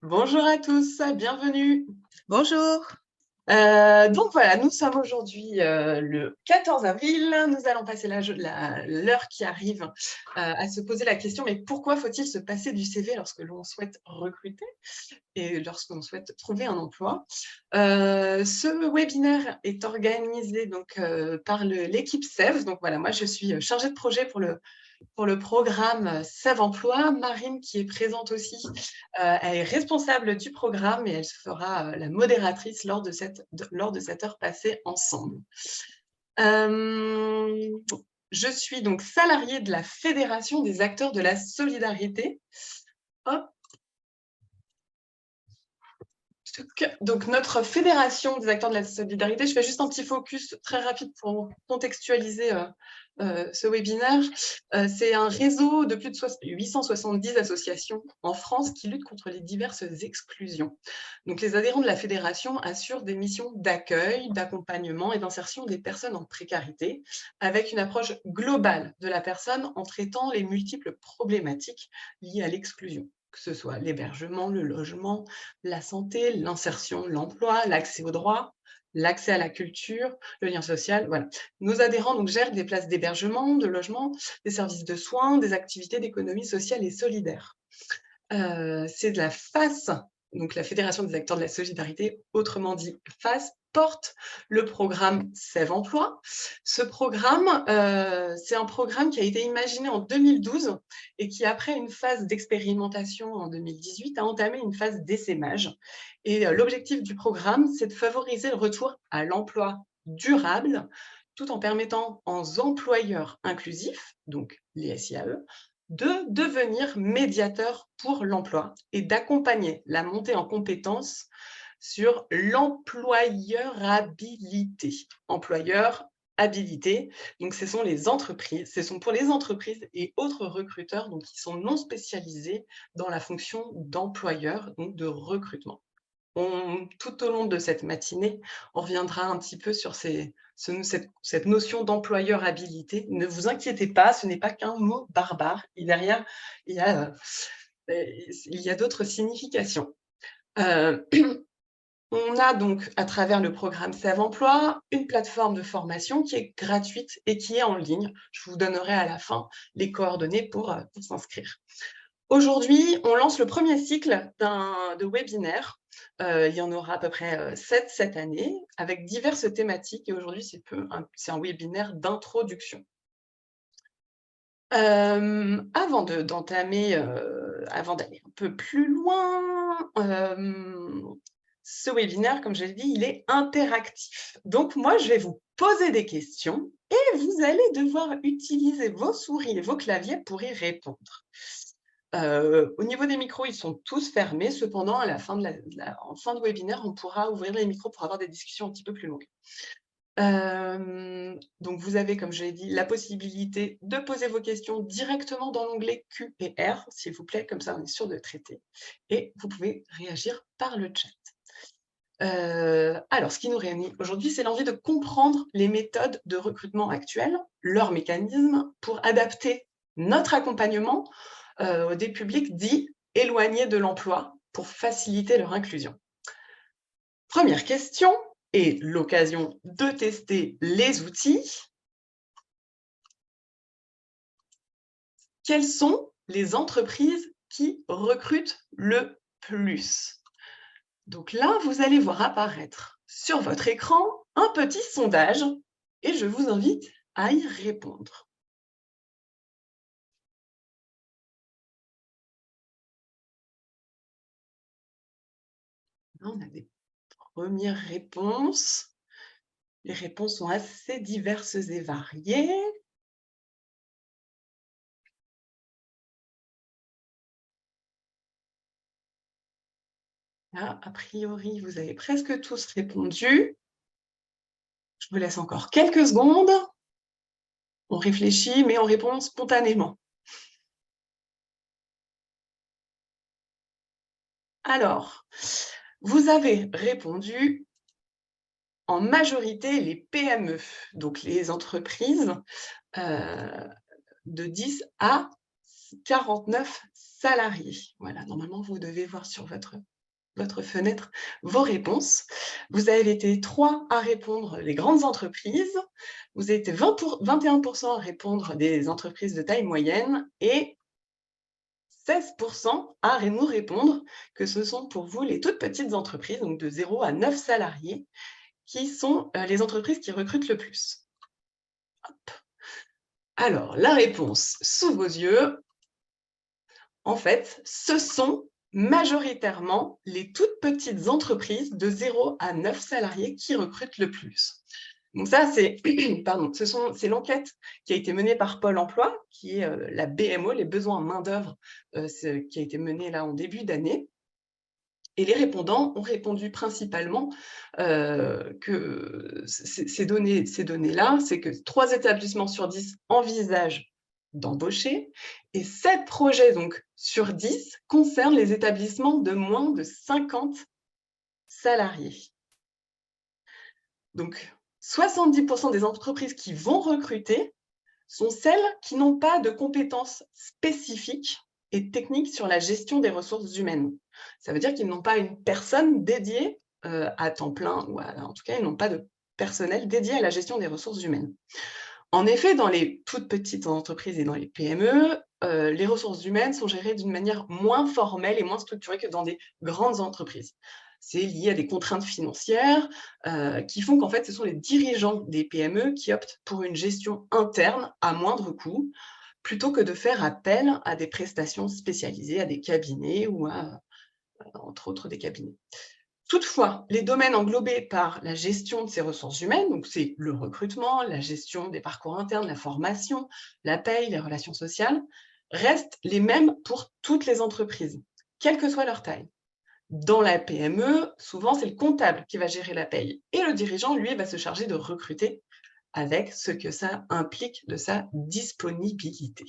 Bonjour à tous, bienvenue. Bonjour. Donc voilà, nous sommes aujourd'hui, le 14 avril. Nous allons passer l'heure qui arrive, à se poser la question: «Mais pourquoi faut-il se passer du CV lorsque l'on souhaite recruter et lorsque l'on souhaite trouver un emploi?» Ce webinaire est organisé donc, par l'équipe SEV. Donc voilà, moi je suis, chargée de projet pour le programme Save Emploi. Marine, qui est présente aussi, elle est responsable du programme et elle fera la modératrice lors de cette heure passée ensemble. Euh, je suis donc salariée de la Fédération des acteurs de la solidarité. Hop. Donc, notre fédération des acteurs de la solidarité, je fais juste un petit focus très rapide pour contextualiser ce webinaire. C'est un réseau de plus de 870 associations en France qui luttent contre les diverses exclusions. Donc, les adhérents de la fédération assurent des missions d'accueil, d'accompagnement et d'insertion des personnes en précarité, avec une approche globale de la personne en traitant les multiples problématiques liées à l'exclusion, que ce soit l'hébergement, le logement, la santé, l'insertion, l'emploi, l'accès aux droits, l'accès à la culture, le lien social, voilà. Nos adhérents donc gèrent des places d'hébergement, de logement, des services de soins, des activités d'économie sociale et solidaire. C'est de la FAS, donc la Fédération des acteurs de la solidarité, autrement dit FAS, porte le programme Save Emploi. Ce programme, c'est un programme qui a été imaginé en 2012 et qui, après une phase d'expérimentation en 2018, a entamé une phase d'essaimage. Et l'objectif du programme, c'est de favoriser le retour à l'emploi durable, tout en permettant aux employeurs inclusifs, donc les SIAE, de devenir médiateur pour l'emploi et d'accompagner la montée en compétences sur l'employeurabilité. Employeurabilité, donc ce sont les entreprises, ce sont pour les entreprises et autres recruteurs donc, qui sont non spécialisés dans la fonction d'employeur, donc de recrutement. Tout au long de cette matinée, on reviendra un petit peu sur cette notion d'employeurabilité. Ne vous inquiétez pas, ce n'est pas qu'un mot barbare. Et derrière, il y a, d'autres significations. Euh, on a donc, à travers le programme Save Emploi, une plateforme de formation qui est gratuite et qui est en ligne. Je vous donnerai à la fin les coordonnées pour s'inscrire. Aujourd'hui, on lance le premier cycle de webinaires. Il y en aura à peu près 7 cette année, avec diverses thématiques. Et aujourd'hui, c'est un webinaire d'introduction. Avant avant d'aller un peu plus loin, ce webinaire, comme je l'ai dit, il est interactif. Donc, moi, je vais vous poser des questions et vous allez devoir utiliser vos souris et vos claviers pour y répondre. Au niveau des micros, ils sont tous fermés. Cependant, à la fin en fin de webinaire, on pourra ouvrir les micros pour avoir des discussions un petit peu plus longues. Donc vous avez, comme je l'ai dit, la possibilité de poser vos questions directement dans l'onglet Q et R, s'il vous plaît, comme ça on est sûr de traiter. Et vous pouvez réagir par le chat. Alors, ce qui nous réunit aujourd'hui, c'est l'envie de comprendre les méthodes de recrutement actuelles, leurs mécanismes, pour adapter notre accompagnement des publics dits éloignés de l'emploi pour faciliter leur inclusion. Première question, et l'occasion de tester les outils. Quelles sont les entreprises qui recrutent le plus? Donc là, vous allez voir apparaître sur votre écran un petit sondage et je vous invite à y répondre. Là, on a des premières réponses. Les réponses sont assez diverses et variées. Là, a priori, vous avez presque tous répondu. Je vous laisse encore quelques secondes. On réfléchit, mais on répond spontanément. Alors, vous avez répondu en majorité les PME, donc les entreprises de 10 à 49 salariés. Voilà, normalement, vous devez voir sur votre votre fenêtre, vos réponses. Vous avez été 3 à répondre les grandes entreprises, vous avez été 21% à répondre des entreprises de taille moyenne et 16% à nous répondre que ce sont pour vous les toutes petites entreprises, donc de 0 à 9 salariés, qui sont les entreprises qui recrutent le plus. Hop. Alors, la réponse sous vos yeux, en fait, ce sont majoritairement les toutes petites entreprises de 0 à 9 salariés qui recrutent le plus. Donc ça, c'est l'enquête qui a été menée par Pôle emploi, qui est la BMO, les besoins en main-d'œuvre, qui a été menée là en début d'année. Et les répondants ont répondu principalement que ces données-là, c'est que 3 établissements sur 10 envisagent d'embaucher et 7 projets donc, sur 10 concernent les établissements de moins de 50 salariés. Donc, 70% des entreprises qui vont recruter sont celles qui n'ont pas de compétences spécifiques et techniques sur la gestion des ressources humaines. Ça veut dire qu'ils n'ont pas une personne dédiée à temps plein, ou en tout cas, ils n'ont pas de personnel dédié à la gestion des ressources humaines. En effet, dans les toutes petites entreprises et dans les PME, les ressources humaines sont gérées d'une manière moins formelle et moins structurée que dans des grandes entreprises. C'est lié à des contraintes financières qui font qu'en fait, ce sont les dirigeants des PME qui optent pour une gestion interne à moindre coût, plutôt que de faire appel à des prestations spécialisées, à des cabinets ou à, entre autres, des cabinets. Toutefois, les domaines englobés par la gestion de ces ressources humaines, donc c'est le recrutement, la gestion des parcours internes, la formation, la paye, les relations sociales, restent les mêmes pour toutes les entreprises, quelle que soit leur taille. Dans la PME, souvent, c'est le comptable qui va gérer la paye et le dirigeant, lui, va se charger de recruter avec ce que ça implique de sa disponibilité.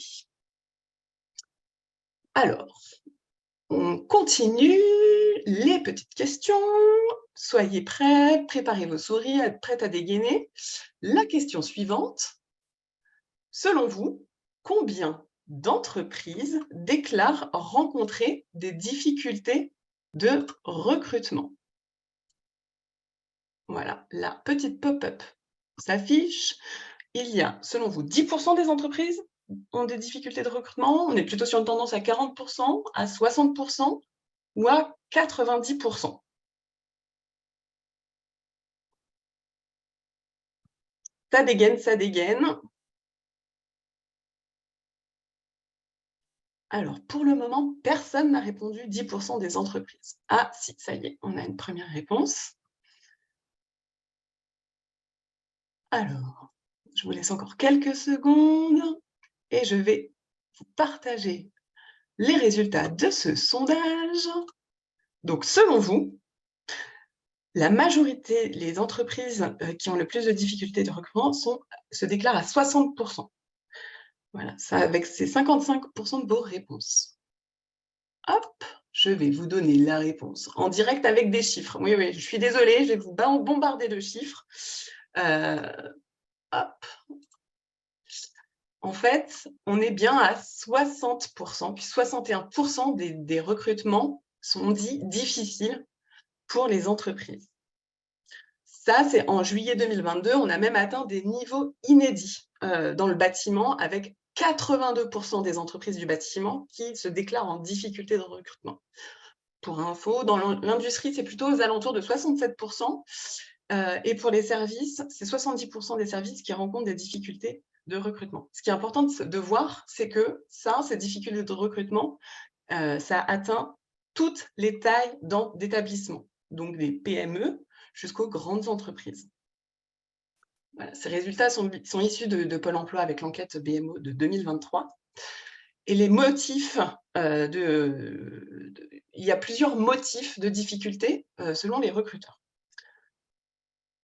Alors, on continue les petites questions. Soyez prêts, préparez vos souris, prêtes à dégainer. La question suivante, selon vous, combien d'entreprises déclarent rencontrer des difficultés de recrutement? Voilà, la petite pop-up s'affiche. Il y a, selon vous, 10% des entreprises ont des difficultés de recrutement. On est plutôt sur une tendance à 40%, à 60% ou à 90%. Ça dégaine, ça dégaine. Alors, pour le moment, personne n'a répondu 10% des entreprises. Ah, si, ça y est, on a une première réponse. Alors, je vous laisse encore quelques secondes et je vais vous partager les résultats de ce sondage. Donc, selon vous, la majorité, les entreprises qui ont le plus de difficultés de recrutement se déclarent à 60%. Voilà, ça avec ces 55% de vos réponses. Hop, je vais vous donner la réponse en direct avec des chiffres. Oui, oui, je suis désolée, je vais vous bombarder de chiffres. Hop. En fait, on est bien à 60%, puis 61% des recrutements sont dits difficiles pour les entreprises. Ça, c'est en juillet 2022, on a même atteint des niveaux inédits dans le bâtiment, avec 82% des entreprises du bâtiment qui se déclarent en difficulté de recrutement. Pour info, dans l'industrie, c'est plutôt aux alentours de 67%, et pour les services, c'est 70% des services qui rencontrent des difficultés de recrutement. Ce qui est important de voir, c'est que ces difficultés de recrutement, ça atteint toutes les tailles d'établissements, donc des PME jusqu'aux grandes entreprises. Voilà, ces résultats sont issus de Pôle emploi avec l'enquête BMO de 2023. Et les motifs, il y a plusieurs motifs de difficultés selon les recruteurs.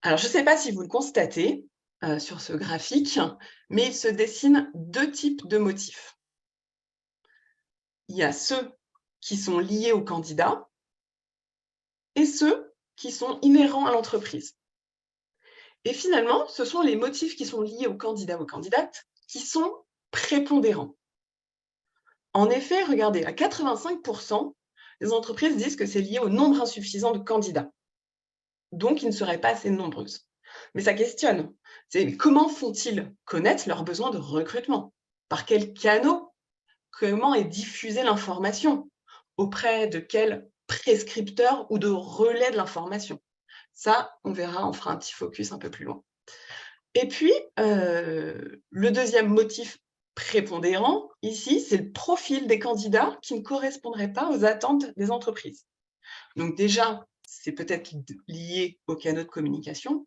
Alors, je ne sais pas si vous le constatez sur ce graphique, mais il se dessine 2 types de motifs. Il y a ceux qui sont liés au candidat et ceux qui sont inhérents à l'entreprise. Et finalement, ce sont les motifs qui sont liés au candidat ou aux candidates qui sont prépondérants. En effet, regardez, à 85%, les entreprises disent que c'est lié au nombre insuffisant de candidats, donc ils ne seraient pas assez nombreuses. Mais ça questionne. C'est comment font-ils connaître leurs besoins de recrutement? Par quels canaux? Comment est diffusée l'information? Auprès de quels prescripteurs ou de relais de l'information? Ça, on verra, on fera un petit focus un peu plus loin. Et puis, le deuxième motif prépondérant, ici, c'est le profil des candidats qui ne correspondraient pas aux attentes des entreprises. Donc déjà, c'est peut-être lié aux canaux de communication,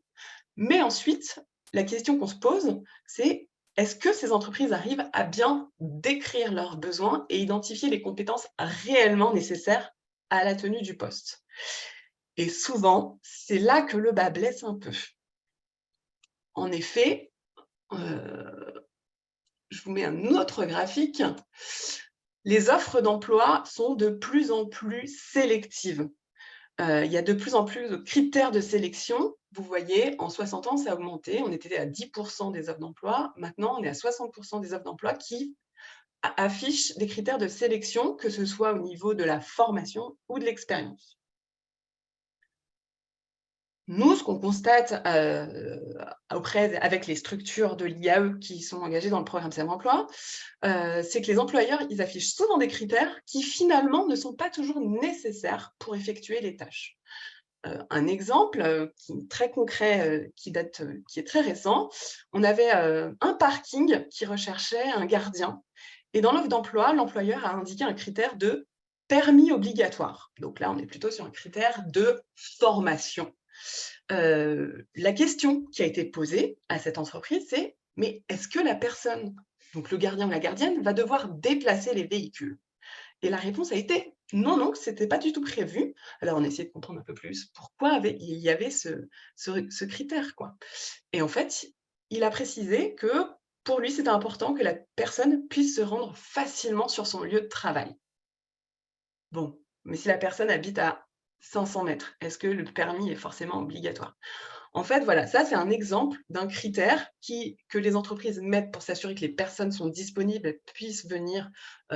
mais ensuite, la question qu'on se pose, c'est est-ce que ces entreprises arrivent à bien décrire leurs besoins et identifier les compétences réellement nécessaires à la tenue du poste? Et souvent, c'est là que le bât blesse un peu. En effet, je vous mets un autre graphique. Les offres d'emploi sont de plus en plus sélectives. Il y a de plus en plus de critères de sélection. Vous voyez, en 60 ans, ça a augmenté. On était à 10% des offres d'emploi. Maintenant, on est à 60% des offres d'emploi qui affichent des critères de sélection, que ce soit au niveau de la formation ou de l'expérience. Nous, ce qu'on constate avec les structures de l'IAE qui sont engagées dans le programme Sème Emploi, c'est que les employeurs, ils affichent souvent des critères qui finalement ne sont pas toujours nécessaires pour effectuer les tâches. Un exemple très concret qui est très récent, on avait un parking qui recherchait un gardien. Et dans l'offre d'emploi, l'employeur a indiqué un critère de permis obligatoire. Donc là, on est plutôt sur un critère de formation. La question qui a été posée à cette entreprise, c'est mais est-ce que la personne, donc le gardien ou la gardienne, va devoir déplacer les véhicules? Et la réponse a été non, non, ce n'était pas du tout prévu. Alors on a essayé de comprendre un peu plus pourquoi il y avait ce critère, quoi. Et en fait, il a précisé que pour lui, c'était important que la personne puisse se rendre facilement sur son lieu de travail. Bon, mais si la personne habite à 500 mètres, est-ce que le permis est forcément obligatoire? En fait, voilà, ça, c'est un exemple d'un critère que les entreprises mettent pour s'assurer que les personnes sont disponibles et puissent venir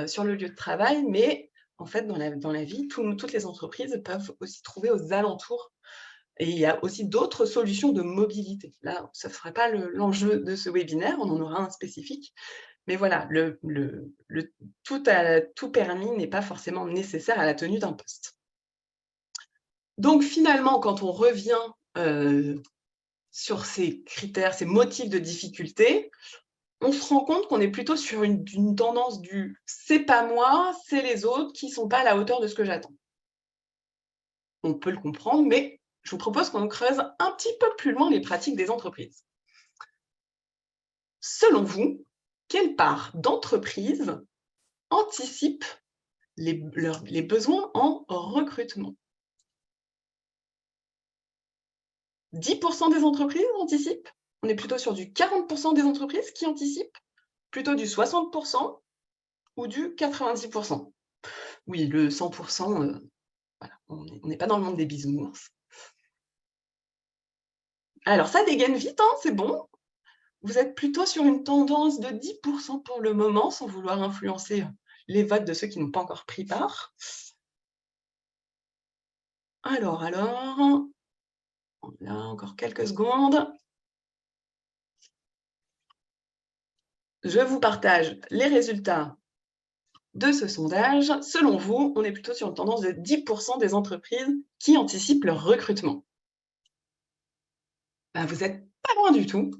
sur le lieu de travail. Mais en fait, dans la vie, toutes les entreprises peuvent aussi trouver aux alentours. Et il y a aussi d'autres solutions de mobilité. Là, ça ne sera pas l'enjeu de ce webinaire, on en aura un spécifique. Mais voilà, tout permis n'est pas forcément nécessaire à la tenue d'un poste. Donc finalement, quand on revient sur ces critères, ces motifs de difficulté, on se rend compte qu'on est plutôt sur une tendance du « c'est pas moi, c'est les autres qui sont pas à la hauteur de ce que j'attends ». On peut le comprendre, mais je vous propose qu'on creuse un petit peu plus loin les pratiques des entreprises. Selon vous, quelle part d'entreprises anticipe les besoins en recrutement? 10% des entreprises anticipent? On est plutôt sur du 40% des entreprises qui anticipent? Plutôt du 60% ou du 90%? Oui, le 100%, voilà, on n'est pas dans le monde des bisounours. Alors ça dégaine vite, hein, c'est bon. Vous êtes plutôt sur une tendance de 10% pour le moment, sans vouloir influencer les votes de ceux qui n'ont pas encore pris part. Alors, là, encore quelques secondes. Je vous partage les résultats de ce sondage. Selon vous, on est plutôt sur une tendance de 10% des entreprises qui anticipent leur recrutement. Ben, vous n'êtes pas loin du tout,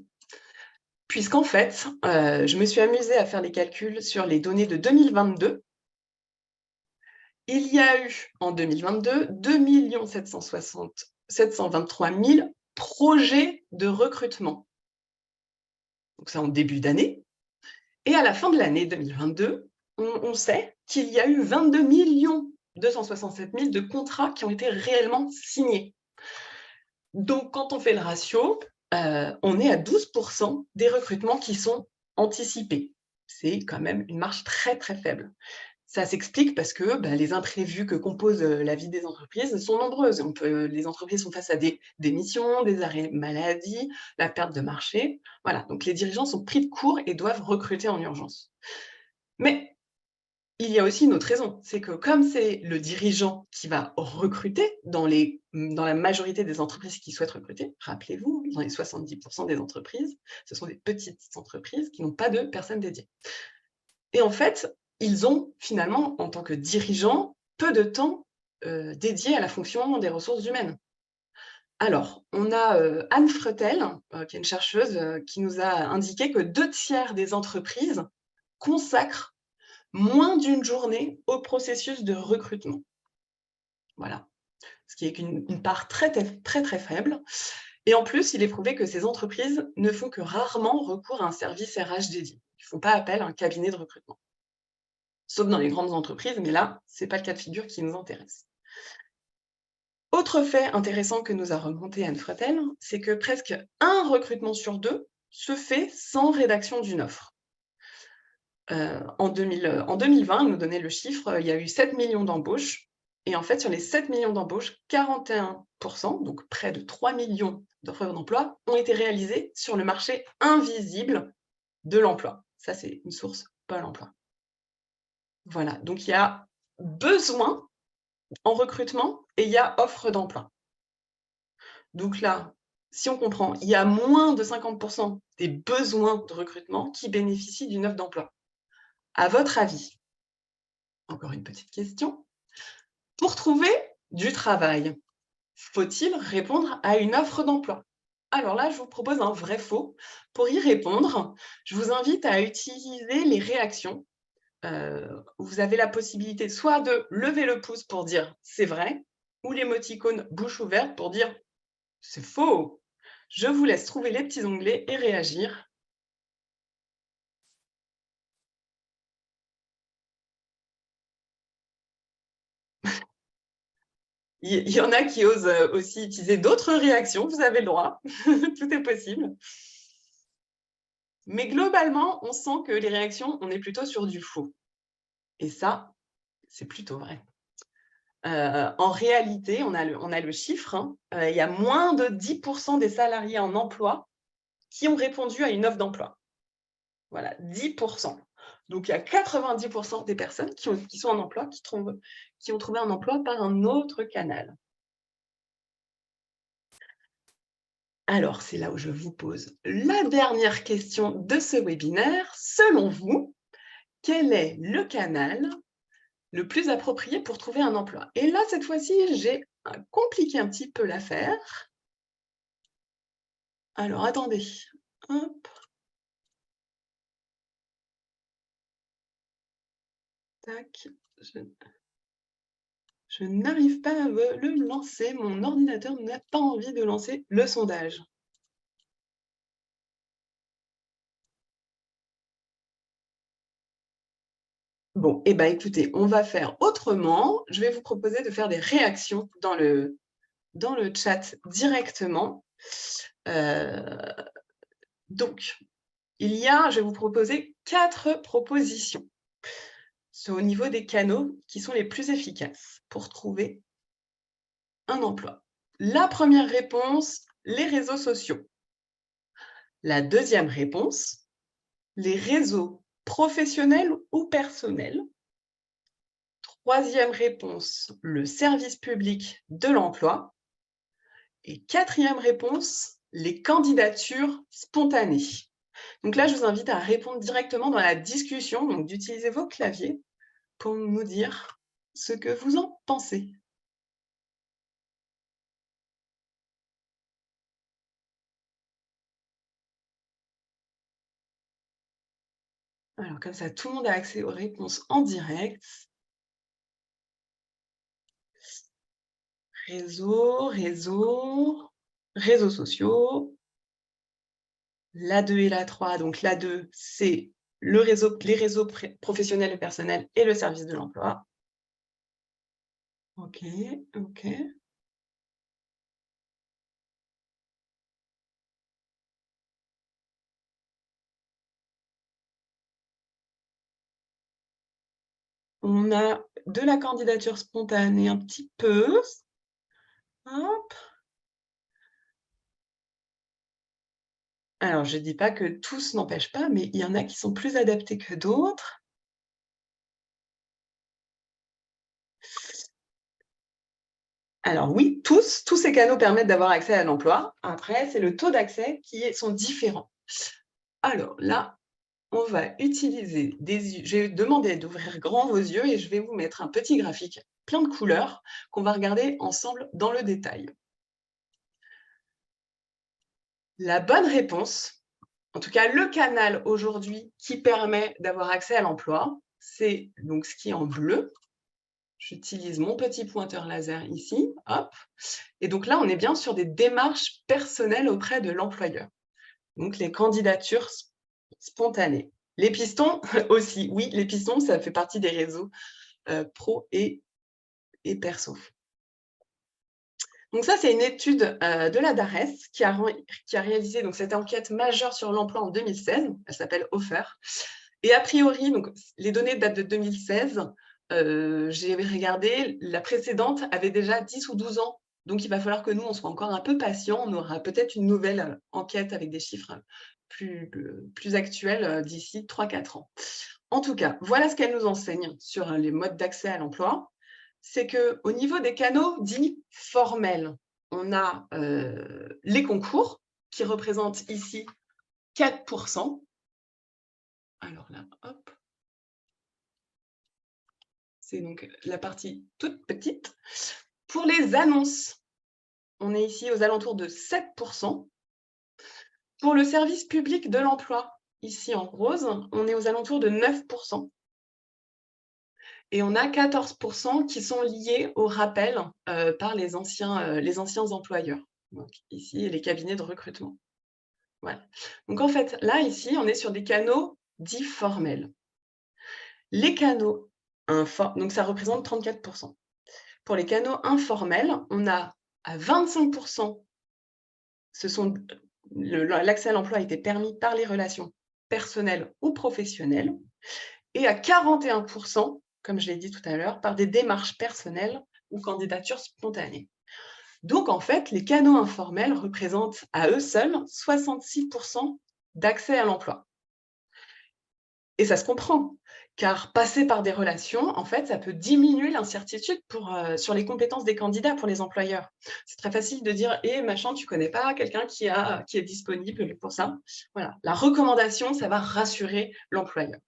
puisqu'en fait, je me suis amusée à faire les calculs sur les données de 2022. Il y a eu, en 2022, 2 723 000 projets de recrutement. Donc c'est en début d'année. Et à la fin de l'année 2022, on sait qu'il y a eu 22 267 000 de contrats qui ont été réellement signés. Donc, quand on fait le ratio, on est à 12% des recrutements qui sont anticipés. C'est quand même une marge très, très faible. Ça s'explique parce que les imprévus que compose la vie des entreprises sont nombreuses. Les entreprises sont face à des démissions, des arrêts maladie, la perte de marché. Voilà, donc les dirigeants sont pris de court et doivent recruter en urgence. Mais il y a aussi une autre raison, c'est que comme c'est le dirigeant qui va recruter dans la majorité des entreprises qui souhaitent recruter, rappelez-vous, dans les 70 des entreprises, ce sont des petites entreprises qui n'ont pas de personnes dédiées. Et en fait, ils ont finalement, en tant que dirigeants, peu de temps, dédié à la fonction des ressources humaines. Alors, on a, Anne Fretel, qui est une chercheuse, qui nous a indiqué que 2 tiers des entreprises consacrent moins d'une journée au processus de recrutement. Voilà, ce qui est une part très faible. Et en plus, il est prouvé que ces entreprises ne font que rarement recours à un service RH dédié. Ils ne font pas appel à un cabinet de recrutement. Sauf dans les grandes entreprises, mais là, ce n'est pas le cas de figure qui nous intéresse. Autre fait intéressant que nous a remonté Anne Fretel, c'est que presque un recrutement sur 2 se fait sans rédaction d'une offre. En 2020, elle nous donnait le chiffre, il y a eu 7 millions d'embauches et en fait, sur les 7 millions d'embauches, 41 donc près de 3 millions d'offres d'emploi, ont été réalisées sur le marché invisible de l'emploi. Ça, c'est une source Pôle emploi. Voilà, donc il y a besoin en recrutement et il y a offre d'emploi. Donc là, si on comprend, il y a moins de 50 des besoins de recrutement qui bénéficient d'une offre d'emploi. À votre avis, encore une petite question, pour trouver du travail, faut-il répondre à une offre d'emploi? Alors là, je vous propose un vrai faux. Pour y répondre, je vous invite à utiliser les réactions. Vous avez la possibilité soit de lever le pouce pour dire c'est vrai, ou l'émoticône bouche ouverte pour dire c'est faux. Je vous laisse trouver les petits onglets et réagir. Il y en a qui osent aussi utiliser d'autres réactions, vous avez le droit, tout est possible. Mais globalement, on sent que les réactions, on est plutôt sur du faux. Et ça, c'est plutôt vrai. En réalité, on a le chiffre, hein, il y a moins de 10 des salariés en emploi qui ont répondu à une offre d'emploi. Voilà, 10. Donc il y a 90 des personnes qui sont en emploi, qui ont trouvé un emploi par un autre canal. Alors, c'est là où je vous pose la dernière question de ce webinaire. Selon vous, quel est le canal le plus approprié pour trouver un emploi? Et là, cette fois-ci, j'ai compliqué un petit peu l'affaire. Alors, attendez. Hop. Tac. Je n'arrive pas à le lancer. Mon ordinateur n'a pas envie de lancer le sondage. Bon, eh ben, écoutez, on va faire autrement. Je vais vous proposer de faire des réactions dans le chat directement. Donc, je vais vous proposer 4 propositions. C'est au niveau des canaux qui sont les plus efficaces pour trouver un emploi. La première réponse, les réseaux sociaux. La deuxième réponse, les réseaux professionnels ou personnels. Troisième réponse, le service public de l'emploi. Et quatrième réponse, les candidatures spontanées. Donc là, je vous invite à répondre directement dans la discussion, donc d'utiliser vos claviers pour nous dire ce que vous en pensez. Alors comme ça, tout le monde a accès aux réponses en direct. Réseaux sociaux. La 2 et la 3, donc la 2, c'est les réseaux professionnels et personnels et le service de l'emploi. OK, OK. On a de la candidature spontanée un petit peu. Hop. Alors, je ne dis pas que tous n'empêchent pas, mais il y en a qui sont plus adaptés que d'autres. Alors oui, tous ces canaux permettent d'avoir accès à l'emploi. Après, c'est le taux d'accès sont différents. Alors là, on va utiliser des yeux. J'ai demandé d'ouvrir grand vos yeux et je vais vous mettre un petit graphique plein de couleurs qu'on va regarder ensemble dans le détail. La bonne réponse, en tout cas le canal aujourd'hui qui permet d'avoir accès à l'emploi, c'est donc ce qui est en bleu. J'utilise mon petit pointeur laser ici, hop. Et donc là, on est bien sur des démarches personnelles auprès de l'employeur. Donc les candidatures spontanées. Les pistons aussi, oui, les pistons, ça fait partie des réseaux pro et perso. Donc ça, c'est une étude de la DARES qui a réalisé donc, cette enquête majeure sur l'emploi en 2016. Elle s'appelle OFER. Et a priori, donc, les données datent de 2016. J'ai regardé, la précédente avait déjà 10 ou 12 ans. Donc, il va falloir que nous, on soit encore un peu patients. On aura peut-être une nouvelle enquête avec des chiffres plus actuels d'ici 3-4 ans. En tout cas, voilà ce qu'elle nous enseigne sur les modes d'accès à l'emploi. C'est qu'au niveau des canaux dits formels, on a les concours qui représentent ici 4%. Alors là, hop. C'est donc la partie toute petite. Pour les annonces, on est ici aux alentours de 7%. Pour le service public de l'emploi, ici en rose, on est aux alentours de 9%. Et on a 14% qui sont liés au rappel par les anciens employeurs. Donc ici, les cabinets de recrutement. Voilà. Donc en fait, là, ici, on est sur des canaux dits formels. Les canaux informels, donc ça représente 34%. Pour les canaux informels, on a à 25%, l'accès à l'emploi a été permis par les relations personnelles ou professionnelles, et à 41%, comme je l'ai dit tout à l'heure, par des démarches personnelles ou candidatures spontanées. Donc, en fait, les canaux informels représentent à eux seuls 66% d'accès à l'emploi. Et ça se comprend, car passer par des relations, en fait, ça peut diminuer l'incertitude sur les compétences des candidats pour les employeurs. C'est très facile de dire « Eh, machin, tu connais pas quelqu'un qui est disponible pour ça ?» Voilà, la recommandation, ça va rassurer l'employeur.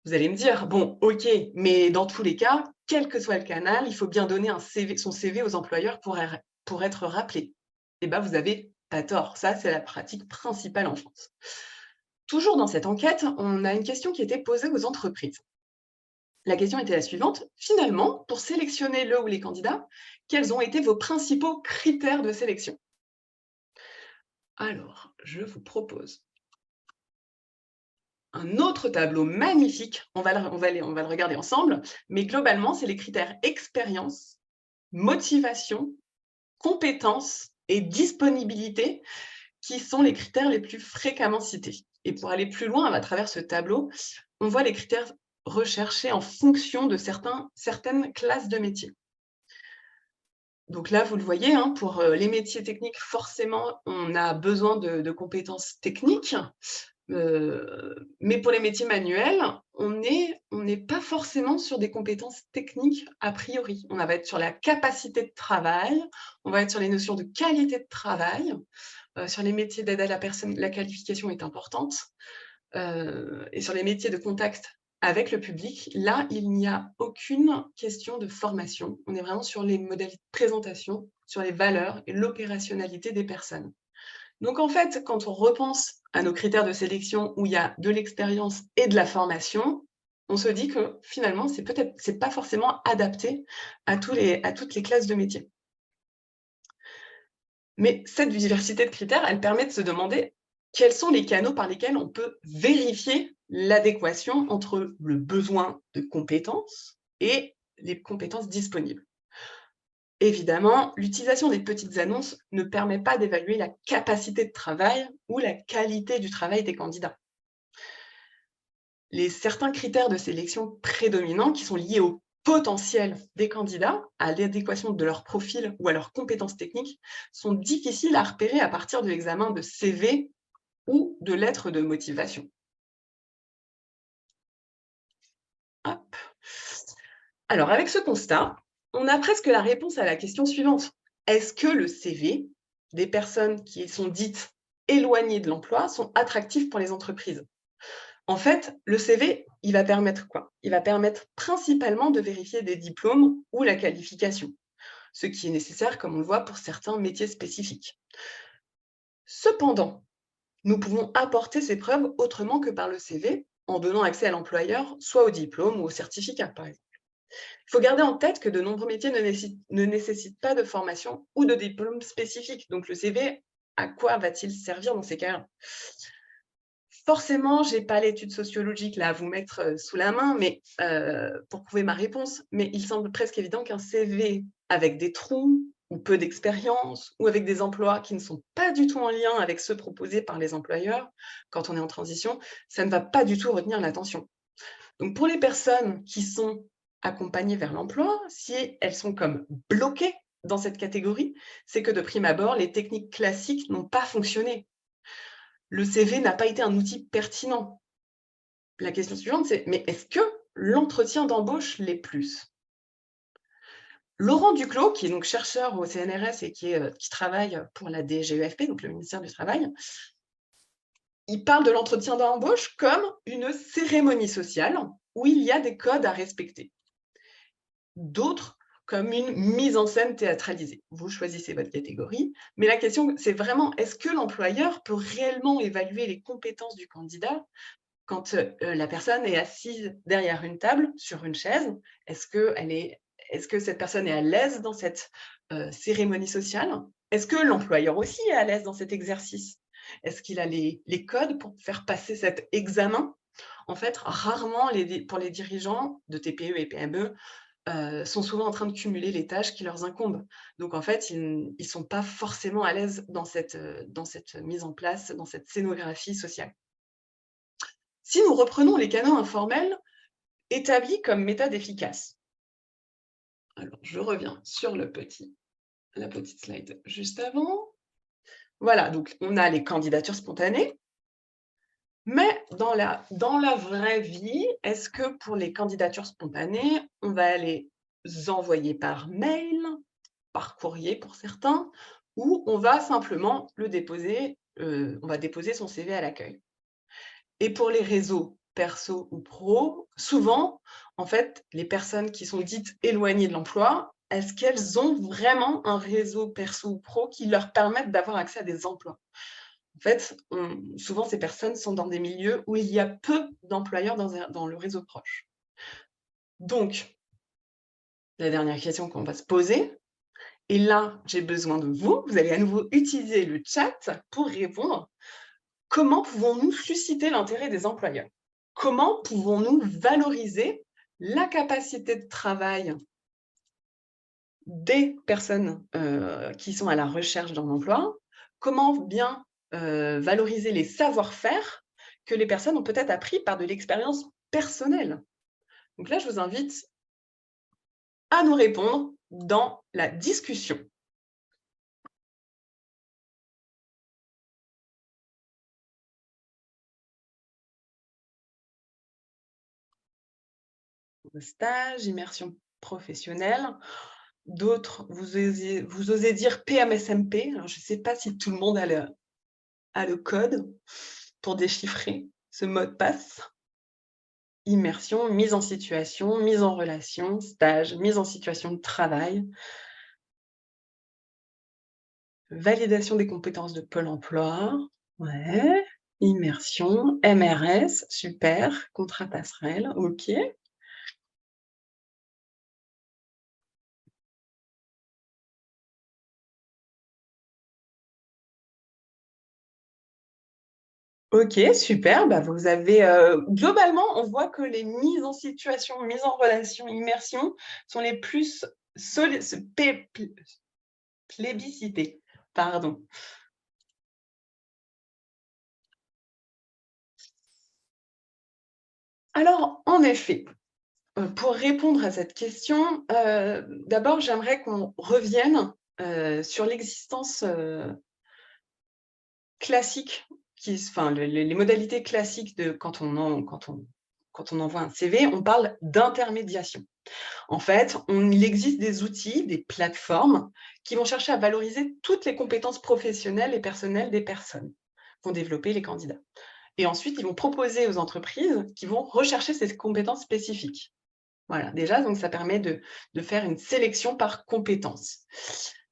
Vous allez me dire, bon, ok, mais dans tous les cas, quel que soit le canal, il faut bien donner son CV aux employeurs pour être rappelé. Eh bien, vous n'avez pas tort. Ça, c'est la pratique principale en France. Toujours dans cette enquête, on a une question qui était posée aux entreprises. La question était la suivante. Finalement, pour sélectionner le ou les candidats, quels ont été vos principaux critères de sélection? Alors, je vous propose un autre tableau magnifique, on va le regarder ensemble, mais globalement, c'est les critères expérience, motivation, compétences et disponibilité qui sont les critères les plus fréquemment cités. Et pour aller plus loin à travers ce tableau, on voit les critères recherchés en fonction de certaines classes de métiers. Donc là, vous le voyez, hein, pour les métiers techniques, forcément, on a besoin de compétences techniques. Mais pour les métiers manuels, on n'est pas forcément sur des compétences techniques a priori. On va être sur la capacité de travail, on va être sur les notions de qualité de travail. Sur les métiers d'aide à la personne, la qualification est importante. Et sur les métiers de contact avec le public, là, il n'y a aucune question de formation. On est vraiment sur les modalités de présentation, sur les valeurs et l'opérationnalité des personnes. Donc en fait, quand on repense à nos critères de sélection où il y a de l'expérience et de la formation, on se dit que finalement, c'est pas forcément adapté à toutes les classes de métiers. Mais cette diversité de critères, elle permet de se demander quels sont les canaux par lesquels on peut vérifier l'adéquation entre le besoin de compétences et les compétences disponibles. Évidemment, l'utilisation des petites annonces ne permet pas d'évaluer la capacité de travail ou la qualité du travail des candidats. Certains critères de sélection prédominants qui sont liés au potentiel des candidats, à l'adéquation de leur profil ou à leurs compétences techniques, sont difficiles à repérer à partir de l'examen de CV ou de lettres de motivation. Hop. Alors, avec ce constat, On a presque la réponse à la question suivante. Est-ce que le CV des personnes qui sont dites éloignées de l'emploi sont attractifs pour les entreprises? En fait, le CV, il va permettre quoi? Il va permettre principalement de vérifier des diplômes ou la qualification, ce qui est nécessaire, comme on le voit, pour certains métiers spécifiques. Cependant, nous pouvons apporter ces preuves autrement que par le CV, en donnant accès à l'employeur, soit au diplôme ou au certificat, par exemple. Il faut garder en tête que de nombreux métiers ne nécessitent pas de formation ou de diplôme spécifique. Donc le CV, à quoi va-t-il servir dans ces cas-là? Forcément, je n'ai pas l'étude sociologique là à vous mettre sous la main pour prouver ma réponse, mais il semble presque évident qu'un CV avec des trous ou peu d'expérience ou avec des emplois qui ne sont pas du tout en lien avec ceux proposés par les employeurs quand on est en transition, ça ne va pas du tout retenir l'attention. Donc pour les personnes qui sont accompagnées vers l'emploi, si elles sont comme bloquées dans cette catégorie, c'est que de prime abord, les techniques classiques n'ont pas fonctionné. Le CV n'a pas été un outil pertinent. La question suivante, c'est: mais est-ce que l'entretien d'embauche l'est plus? Laurent Duclos, qui est donc chercheur au CNRS et qui travaille pour la DGEFP, donc le ministère du Travail, il parle de l'entretien d'embauche comme une cérémonie sociale où il y a des codes à respecter. D'autres comme une mise en scène théâtralisée. Vous choisissez votre catégorie, mais la question, c'est vraiment: est-ce que l'employeur peut réellement évaluer les compétences du candidat quand la personne est assise derrière une table, sur une chaise? Est-ce que cette personne est à l'aise dans cette cérémonie sociale? Est-ce que l'employeur aussi est à l'aise dans cet exercice? Est-ce qu'il a les codes pour faire passer cet examen? En fait, rarement, pour les dirigeants de TPE et PME, sont souvent en train de cumuler les tâches qui leur incombent. Donc en fait, ils ne sont pas forcément à l'aise dans cette mise en place, dans cette scénographie sociale. Si nous reprenons les canaux informels établis comme méthode efficace. Alors, je reviens sur la petite slide juste avant. Voilà, donc on a les candidatures spontanées, mais dans la vraie vie, est-ce que pour les candidatures spontanées, on va les envoyer par mail, par courrier pour certains, ou on va simplement le déposer, on va déposer son CV à l'accueil? Et pour les réseaux perso ou pro, souvent, en fait, les personnes qui sont dites éloignées de l'emploi, est-ce qu'elles ont vraiment un réseau perso ou pro qui leur permette d'avoir accès à des emplois? En fait, souvent, ces personnes sont dans des milieux où il y a peu d'employeurs dans le réseau proche. Donc, la dernière question qu'on va se poser, et là, j'ai besoin de vous, vous allez à nouveau utiliser le chat pour répondre. Comment pouvons-nous susciter l'intérêt des employeurs? Comment pouvons-nous valoriser la capacité de travail des personnes qui sont à la recherche d'un emploi? Comment bien valoriser les savoir-faire que les personnes ont peut-être appris par de l'expérience personnelle? Donc là, je vous invite à nous répondre dans la discussion. Stage, immersion professionnelle. D'autres, vous osez dire PMSMP. Alors, je ne sais pas si tout le monde a le code pour déchiffrer ce mot de passe. Immersion, mise en situation, mise en relation, stage, mise en situation de travail, validation des compétences de Pôle emploi, ouais, immersion, MRS, super, contrat passerelle, OK. OK, super, bah, vous avez, globalement, on voit que les mises en situation, mises en relation, immersion sont les plus soli s pé pl plébiscitées. Pardon. Alors, en effet, pour répondre à cette question, d'abord, j'aimerais qu'on revienne, sur l'existence, classique enfin, les modalités classiques de quand on envoie un CV, on parle d'intermédiation. En fait, il existe des outils, des plateformes qui vont chercher à valoriser toutes les compétences professionnelles et personnelles des personnes qu'ont développées les candidats. Et ensuite, ils vont proposer aux entreprises qui vont rechercher ces compétences spécifiques. Voilà, déjà, donc ça permet de faire une sélection par compétences.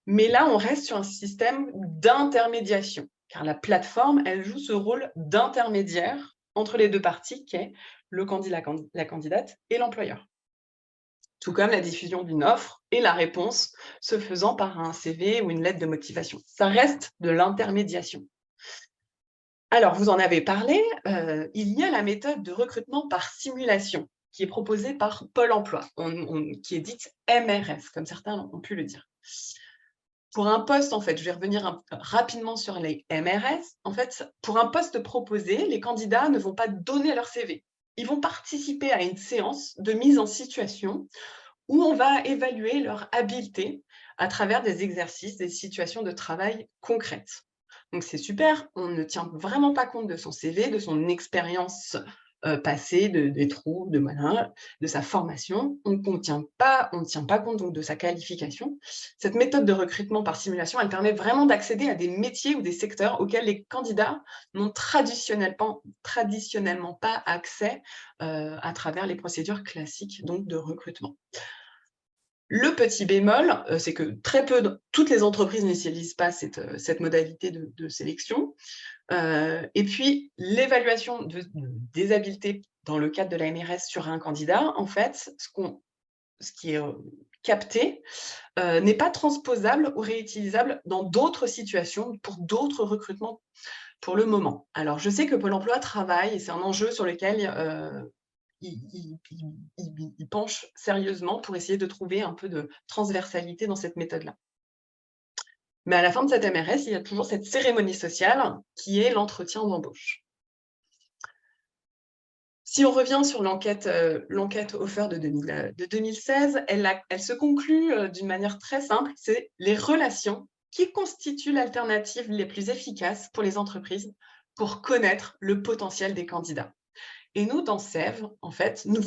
Mais là, on reste sur un système d'intermédiation, car la plateforme, elle joue ce rôle d'intermédiaire entre les deux parties, qui est le candidat, la candidate et l'employeur. Tout comme la diffusion d'une offre et la réponse se faisant par un CV ou une lettre de motivation. Ça reste de l'intermédiation. Alors, vous en avez parlé, il y a la méthode de recrutement par simulation qui est proposée par Pôle emploi, qui est dite MRS, comme certains ont pu le dire. Pour un poste, en fait, je vais revenir rapidement sur les MRS. En fait, pour un poste proposé, les candidats ne vont pas donner leur CV. Ils vont participer à une séance de mise en situation où on va évaluer leur habileté à travers des exercices, des situations de travail concrètes. Donc c'est super, on ne tient vraiment pas compte de son CV, de son expérience passée, des trous, de sa formation. On ne tient pas compte donc de sa qualification. Cette méthode de recrutement par simulation, elle permet vraiment d'accéder à des métiers ou des secteurs auxquels les candidats n'ont traditionnellement pas accès à travers les procédures classiques donc, de recrutement. Le petit bémol, c'est que toutes les entreprises n'utilisent pas cette modalité de sélection. Et puis, l'évaluation des habiletés dans le cadre de la MRS sur un candidat, en fait, ce qui est capté n'est pas transposable ou réutilisable dans d'autres situations, pour d'autres recrutements pour le moment. Alors, je sais que Pôle emploi travaille, et c'est un enjeu sur lequel il penche sérieusement pour essayer de trouver un peu de transversalité dans cette méthode-là. Mais à la fin de cette MRS, il y a toujours cette cérémonie sociale qui est l'entretien d'embauche. Si on revient sur l'enquête Offer de 2016, elle se conclut d'une manière très simple, c'est les relations qui constituent l'alternative les plus efficaces pour les entreprises pour connaître le potentiel des candidats. Et nous, dans Sève, en fait, nous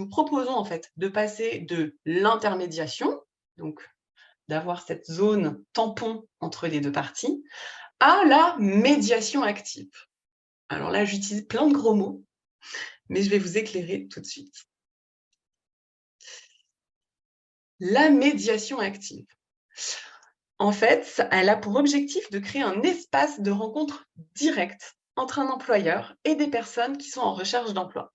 proposons en fait de passer de l'intermédiation, donc d'avoir cette zone tampon entre les deux parties, à la médiation active. Alors là, j'utilise plein de gros mots, mais je vais vous éclairer tout de suite. La médiation active. En fait, elle a pour objectif de créer un espace de rencontre directe entre un employeur et des personnes qui sont en recherche d'emploi.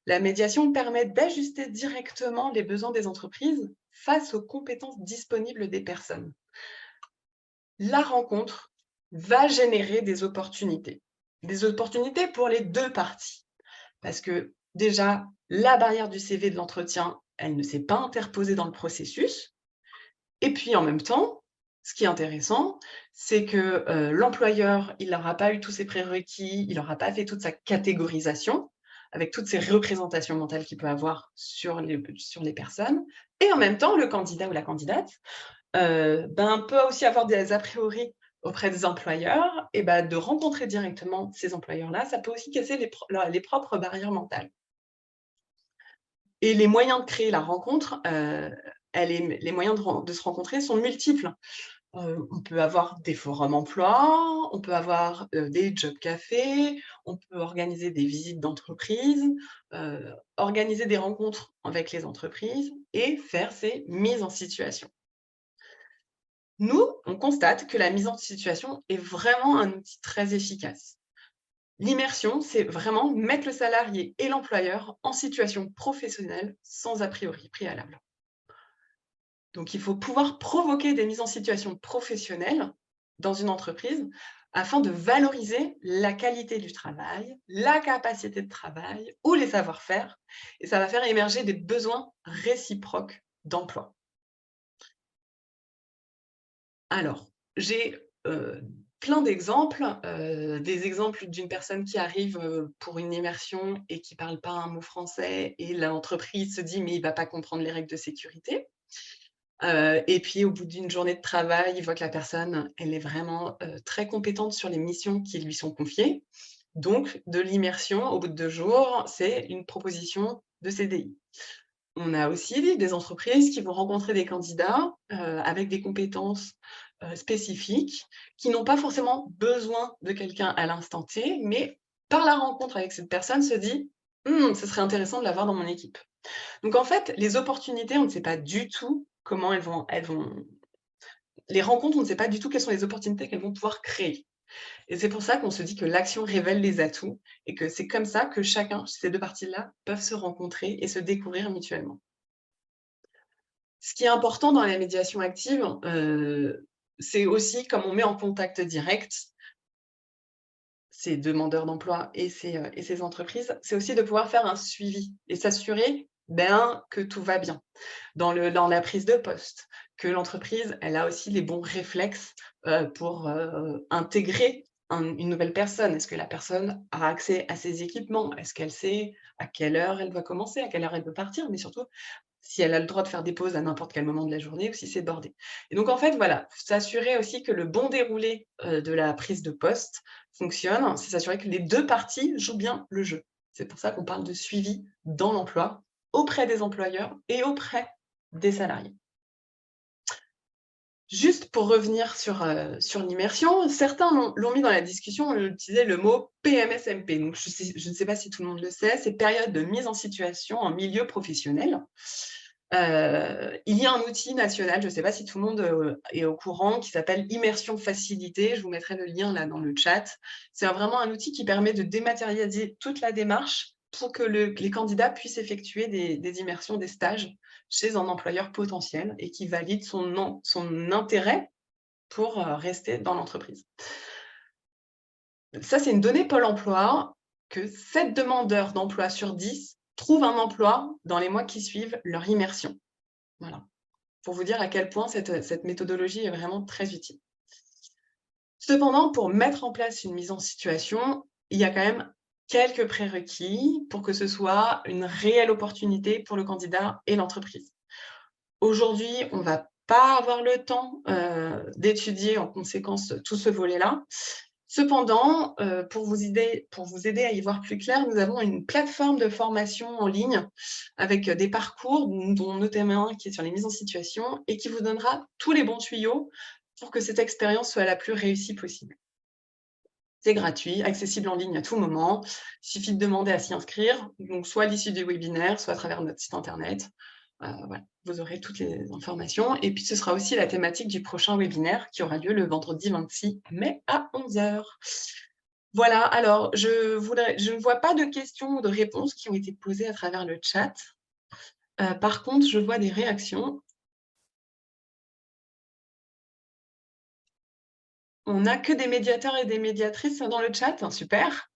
La médiation permet d'ajuster directement les besoins des entreprises face aux compétences disponibles des personnes. La rencontre va générer des opportunités pour les deux parties. Parce que déjà, la barrière du CV de l'entretien, elle ne s'est pas interposée dans le processus. Et puis en même temps, ce qui est intéressant, c'est que l'employeur, il n'aura pas eu tous ses prérequis, il n'aura pas fait toute sa catégorisation, avec toutes ces représentations mentales qu'il peut avoir sur les personnes. Et en même temps, le candidat ou la candidate peut aussi avoir des a priori auprès des employeurs, et de rencontrer directement ces employeurs-là, ça peut aussi casser les propres barrières mentales. Et les moyens de créer la rencontre, les moyens de se rencontrer sont multiples. On peut avoir des forums emploi, on peut avoir des job cafés, on peut organiser des visites d'entreprise, organiser des rencontres avec les entreprises et faire ces mises en situation. Nous, on constate que la mise en situation est vraiment un outil très efficace. L'immersion, c'est vraiment mettre le salarié et l'employeur en situation professionnelle sans a priori préalable. Donc, il faut pouvoir provoquer des mises en situation professionnelles dans une entreprise afin de valoriser la qualité du travail, la capacité de travail ou les savoir-faire. Et ça va faire émerger des besoins réciproques d'emploi. Alors, j'ai plein d'exemples, des exemples d'une personne qui arrive pour une immersion et qui ne parle pas un mot français, et l'entreprise se dit « mais il ne va pas comprendre les règles de sécurité ». Et puis au bout d'une journée de travail, il voit que la personne, elle est vraiment très compétente sur les missions qui lui sont confiées. Donc de l'immersion, au bout de 2 jours, c'est une proposition de CDI. On a aussi des entreprises qui vont rencontrer des candidats, avec des compétences, spécifiques, qui n'ont pas forcément besoin de quelqu'un à l'instant T, mais par la rencontre avec cette personne se dit: «Mmh, ce serait intéressant de l'avoir dans mon équipe». Donc en fait, les opportunités, on ne sait pas du tout comment elles vont les rencontres, on ne sait pas du tout quelles sont les opportunités qu'elles vont pouvoir créer. Et c'est pour ça qu'on se dit que l'action révèle les atouts et que c'est comme ça que chacun, ces 2 parties-là, peuvent se rencontrer et se découvrir mutuellement. Ce qui est important dans la médiation active, c'est aussi comme on met en contact direct ces demandeurs d'emploi et ces entreprises, c'est aussi de pouvoir faire un suivi et s'assurer, ben, que tout va bien dans la prise de poste, que l'entreprise, elle a aussi les bons réflexes, pour, intégrer une nouvelle personne. Est-ce que la personne a accès à ses équipements? Est-ce qu'elle sait à quelle heure elle va commencer, à quelle heure elle peut partir? Mais surtout, si elle a le droit de faire des pauses à n'importe quel moment de la journée ou si c'est bordé. Et donc en fait, voilà, s'assurer aussi que le bon déroulé, de la prise de poste fonctionne, c'est s'assurer que les 2 parties jouent bien le jeu. C'est pour ça qu'on parle de suivi dans l'emploi, auprès des employeurs et auprès des salariés. Juste pour revenir sur l'immersion, certains l'ont mis dans la discussion, on utilisait le mot PMSMP. Donc je ne sais pas si tout le monde le sait, c'est période de mise en situation en milieu professionnel. Il y a un outil national, je ne sais pas si tout le monde, est au courant, qui s'appelle Immersion Facilitée. Je vous mettrai le lien là dans le chat. C'est vraiment un outil qui permet de dématérialiser toute la démarche pour que les candidats puissent effectuer des immersions, des stages chez un employeur potentiel et qui valide son intérêt pour, rester dans l'entreprise. Ça, c'est une donnée Pôle emploi, que 7 demandeurs d'emploi sur 10 trouvent un emploi dans les mois qui suivent leur immersion. Voilà, pour vous dire à quel point cette méthodologie est vraiment très utile. Cependant, pour mettre en place une mise en situation, il y a quand même quelques prérequis pour que ce soit une réelle opportunité pour le candidat et l'entreprise. Aujourd'hui, on ne va pas avoir le temps, d'étudier en conséquence tout ce volet-là. Cependant, pour vous aider à y voir plus clair, nous avons une plateforme de formation en ligne avec, des parcours, dont notamment un qui est sur les mises en situation et qui vous donnera tous les bons tuyaux pour que cette expérience soit la plus réussie possible. C'est gratuit, accessible en ligne à tout moment. Il suffit de demander à s'y inscrire, donc soit à l'issue du webinaire, soit à travers notre site internet. Voilà, vous aurez toutes les informations et puis ce sera aussi la thématique du prochain webinaire qui aura lieu le vendredi 26 mai à 11 h. Voilà, alors je ne vois pas de questions ou de réponses qui ont été posées à travers le chat. Par contre, je vois des réactions. On n'a que des médiateurs et des médiatrices dans le chat, super.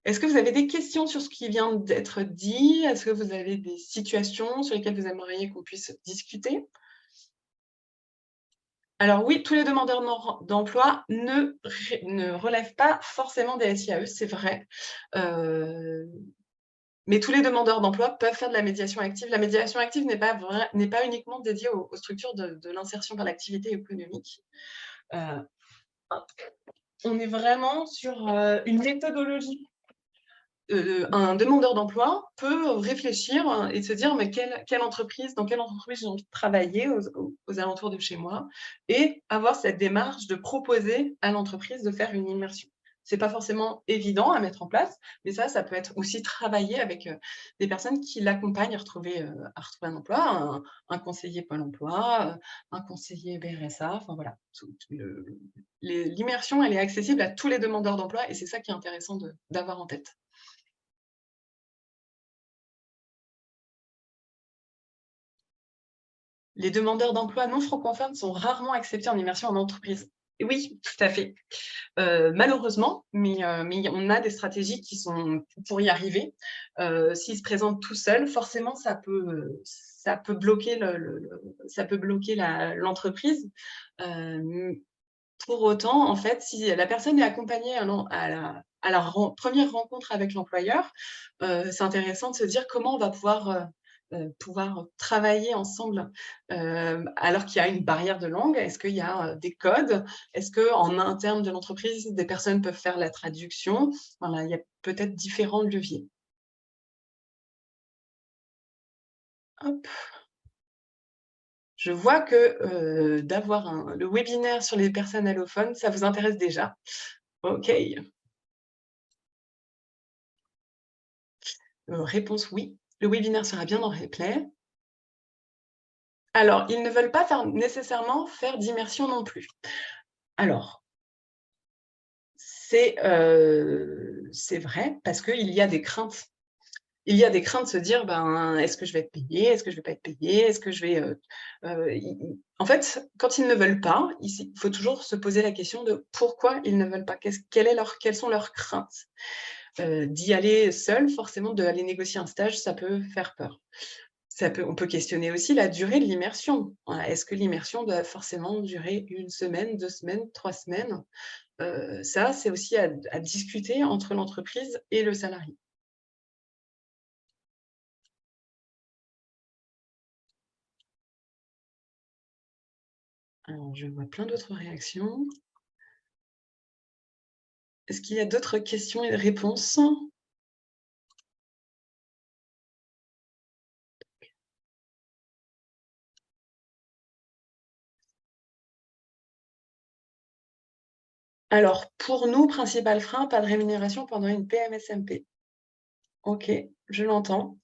Est-ce que vous avez des questions sur ce qui vient d'être dit? Est-ce que vous avez des situations sur lesquelles vous aimeriez qu'on puisse discuter? Alors oui, tous les demandeurs d'emploi ne relèvent pas forcément des SIAE, c'est vrai. Heu, mais tous les demandeurs d'emploi peuvent faire de la médiation active. La médiation active n'est pas uniquement dédiée aux structures de l'insertion par l'activité économique. Heu, on est vraiment sur, une méthodologie. Un demandeur d'emploi peut réfléchir, et se dire: «Mais dans quelle entreprise j'ai envie de travailler aux alentours de chez moi?» et avoir cette démarche de proposer à l'entreprise de faire une immersion. C'est pas forcément évident à mettre en place, mais ça peut être aussi travaillé avec, des personnes qui l'accompagnent à retrouver un emploi, un conseiller Pôle emploi, un conseiller BRSA, enfin voilà, l'immersion, elle est accessible à tous les demandeurs d'emploi et c'est ça qui est intéressant d'avoir en tête. Les demandeurs d'emploi non francophones sont rarement acceptés en immersion en entreprise. Oui, tout à fait. Malheureusement, mais on a des stratégies qui sont pour y arriver. S'ils se présentent tout seuls, forcément ça peut bloquer ça peut bloquer l'entreprise. Hem, pour autant, en fait, si la personne est accompagnée à la 1re rencontre avec l'employeur, c'est intéressant de se dire comment on va pouvoir travailler ensemble, alors qu'il y a une barrière de langue. Est-ce qu'il y a, des codes? Est-ce qu'en interne de l'entreprise, des personnes peuvent faire la traduction? Voilà, il y a peut-être différents leviers. Hop. Je vois que d'avoir le webinaire sur les personnes allophones, ça vous intéresse déjà. OK. Réponse oui. Le webinaire sera bien en replay. Alors, ils ne veulent pas nécessairement faire d'immersion non plus. Alors, c'est vrai parce qu'il y a des craintes. Il y a des craintes de se dire: «Ben, est-ce que je vais être payé? Est-ce que je vais pas être payé? Est-ce que je vais» i en fait, quand ils ne veulent pas, il faut toujours se poser la question de pourquoi ils ne veulent pas? Quelles sont leurs craintes? D'y aller seul, forcément, d'aller négocier un stage, ça peut faire peur. On peut questionner aussi la durée de l'immersion. Voilà, est-ce que l'immersion doit forcément durer 1 semaine, 2 semaines, 3 semaines? Ça, c'est aussi à discuter entre l'entreprise et le salarié. Alors, je vois plein d'autres réactions. Est-ce qu'il y a d'autres questions et réponses? Alors, pour nous, principal frein, pas de rémunération pendant une PMSMP. OK, je l'entends.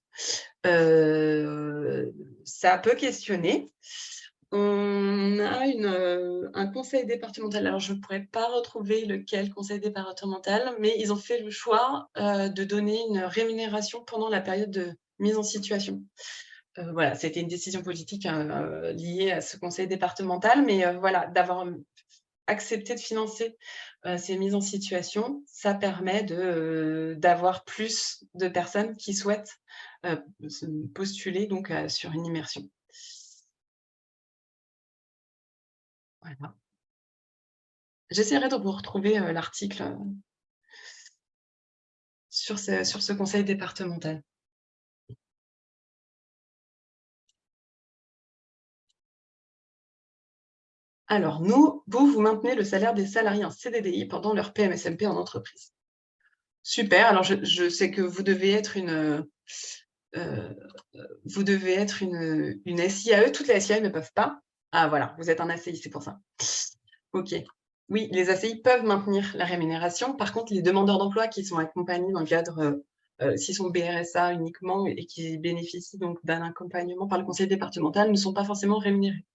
Heu, Ça peut questionner. On a un conseil départemental, alors je ne pourrais pas retrouver lequel conseil départemental, mais ils ont fait le choix, de donner une rémunération pendant la période de mise en situation. Voilà, c'était une décision politique, hein, liée à ce conseil départemental, mais voilà, d'avoir, accepté de financer, ces mises en situation, ça permet d'avoir plus de personnes qui souhaitent, se postuler donc sur une immersion. Voilà. J'essaierai de vous retrouver, l'article, sur ce conseil départemental. Alors nous, vous maintenez le salaire des salariés en CDDI pendant leur PMSMP en entreprise. Super, alors je sais que heu, vous devez être une SIAE. Toutes les SIAE ne peuvent pas. Ah voilà, vous êtes un ACI, c'est pour ça. OK. Oui, les ACI peuvent maintenir la rémunération. Par contre, les demandeurs d'emploi qui sont accompagnés dans le cadre, s'ils sont BRSA uniquement et qui bénéficient donc d'un accompagnement par le conseil départemental ne sont pas forcément rémunérés.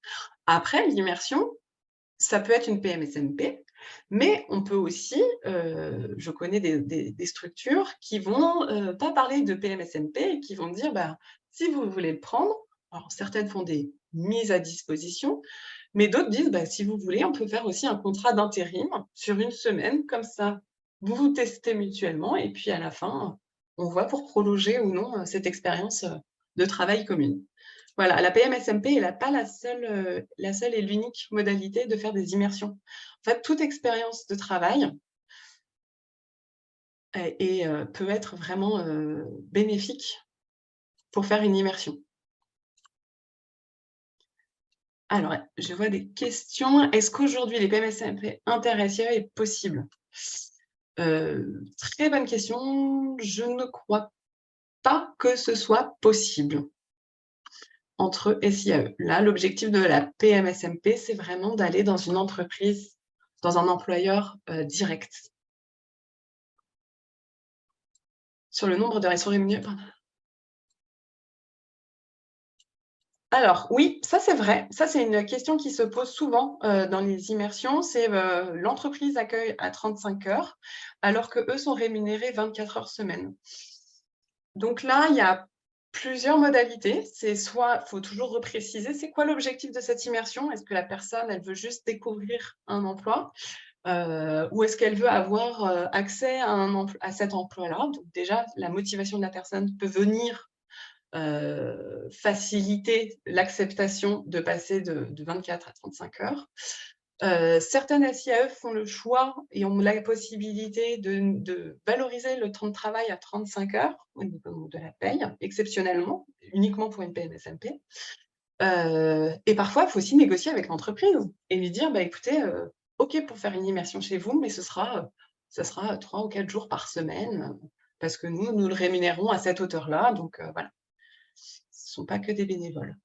Après, l'immersion, ça peut être une PMSMP, mais on peut aussi, je connais des structures qui vont, pas parler de PMSMP et qui vont dire: «Bah, si vous voulez le prendre», alors certaines font des mises à disposition, mais d'autres disent: «Bah, si vous voulez, on peut faire aussi un contrat d'intérim sur 1 semaine, comme ça, vous vous testez mutuellement et puis à la fin, on voit pour prolonger ou non, cette expérience, de travail commune». Voilà, la PMSMP est pas la seule et l'unique modalité de faire des immersions. En fait, toute expérience de travail peut être vraiment, bénéfique pour faire une immersion. Alors, je vois des questions. Est-ce qu'aujourd'hui les PMSMP inter-SIAE est possible? Très bonne question. Je ne crois pas que ce soit possible entre SIAE. Là, l'objectif de la PMSMP, c'est vraiment d'aller dans une entreprise, dans un employeur, direct. Sur le nombre d'heures, ils sont rémunérés par alors oui, ça c'est vrai. Ça, c'est une question qui se pose souvent, dans les immersions. C'est, l'entreprise accueille à 35 heures, alors qu'eux sont rémunérés 24 heures semaine. Donc là, il y a plusieurs modalités. C'est soit faut toujours repréciser, c'est quoi l'objectif de cette immersion? Est-ce que la personne, elle veut juste découvrir un emploi? Ou est-ce qu'elle veut avoir, accès à cet emploi-là? Donc déjà, la motivation de la personne peut venir faciliter l'acceptation de passer de 24 à 35 heures. Certaines SIAE font le choix et ont la possibilité de valoriser le temps de travail à 35 heures au niveau de la paye, exceptionnellement, uniquement pour une PMSMP. Et parfois, il faut aussi négocier avec l'entreprise et lui dire: «Bah, écoutez, OK pour faire une immersion chez vous, mais ce sera 3 ou 4 jours par semaine, parce que nous le rémunérons à cette hauteur-là», donc voilà. sont pas que des bénévoles.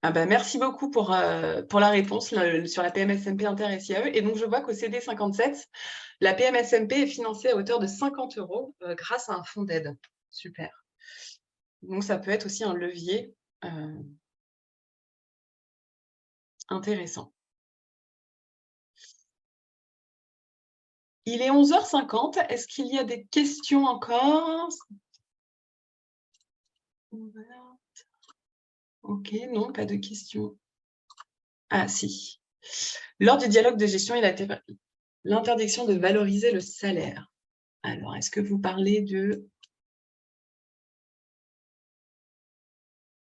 Ah bah, merci beaucoup pour la réponse sur la PMSMP Inter-SIAE. Et donc, je vois qu'au CD 57, la PMSMP est financée à hauteur de 50 € grâce à un fonds d'aide. Super. Donc, ça peut être aussi un levier intéressant. Il est 11h50. Est-ce qu'il y a des questions encore? Ok, non, pas de questions. Ah, si. Lors du dialogue de gestion, il a été l'interdiction de valoriser le salaire. Alors, est-ce que vous parlez de...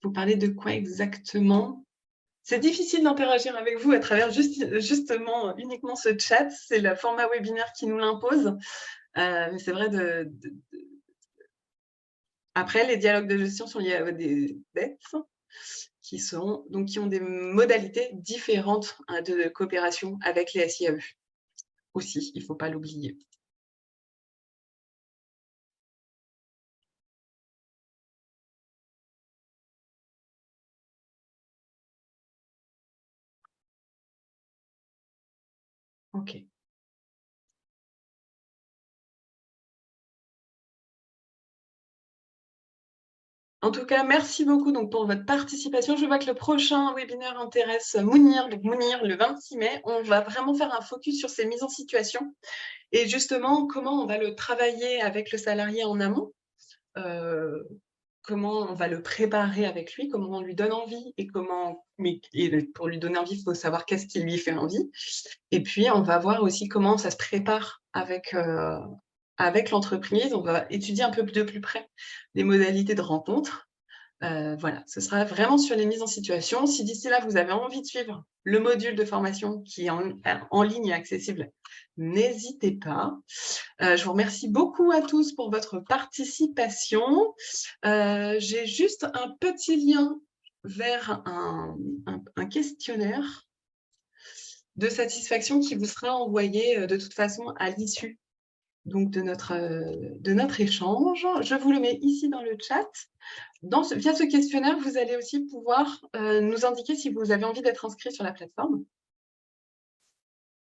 Vous parlez de quoi exactement? C'est difficile d'interagir avec vous à travers justement uniquement ce chat. C'est le format webinaire qui nous l'impose. Mais c'est vrai Après, les dialogues de gestion sont liés à des dettes qui ont des modalités différentes de coopération avec les SIAE. Aussi, il ne faut pas l'oublier. Ok. En tout cas, merci beaucoup donc, pour votre participation. Je vois que le prochain webinaire intéresse Mounir. Donc Mounir, le 26 mai, on va vraiment faire un focus sur ces mises en situation et justement comment on va le travailler avec le salarié en amont, comment on va le préparer avec lui, comment on lui donne envie et pour lui donner envie, il faut savoir qu'est-ce qui lui fait envie. Et puis, on va voir aussi comment ça se prépare avec l'entreprise. On va étudier un peu de plus près les modalités de rencontre. Voilà, ce sera vraiment sur les mises en situation. Si d'ici là, vous avez envie de suivre le module de formation qui est en ligne et accessible, n'hésitez pas. Je vous remercie beaucoup à tous pour votre participation. J'ai juste un petit lien vers un questionnaire de satisfaction qui vous sera envoyé de toute façon à l'issue donc de notre échange. Je vous le mets ici dans le chat. Via ce questionnaire, vous allez aussi pouvoir nous indiquer si vous avez envie d'être inscrit sur la plateforme.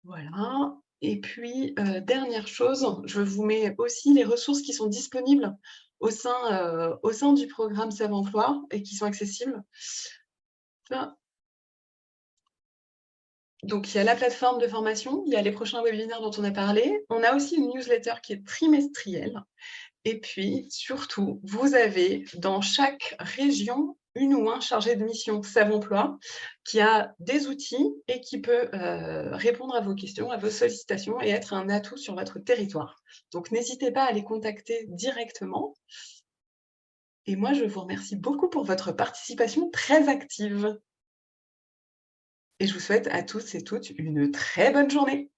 Voilà. Et puis, dernière chose, je vous mets aussi les ressources qui sont disponibles au sein du programme Save-Emploi et qui sont accessibles. Enfin, donc, il y a la plateforme de formation, il y a les prochains webinaires dont on a parlé. On a aussi une newsletter qui est trimestrielle. Et puis, surtout, vous avez dans chaque région une ou un chargé de mission Save-Emploi qui a des outils et qui peut répondre à vos questions, à vos sollicitations et être un atout sur votre territoire. Donc, n'hésitez pas à les contacter directement. Et moi, je vous remercie beaucoup pour votre participation très active. Et je vous souhaite à tous et toutes une très bonne journée.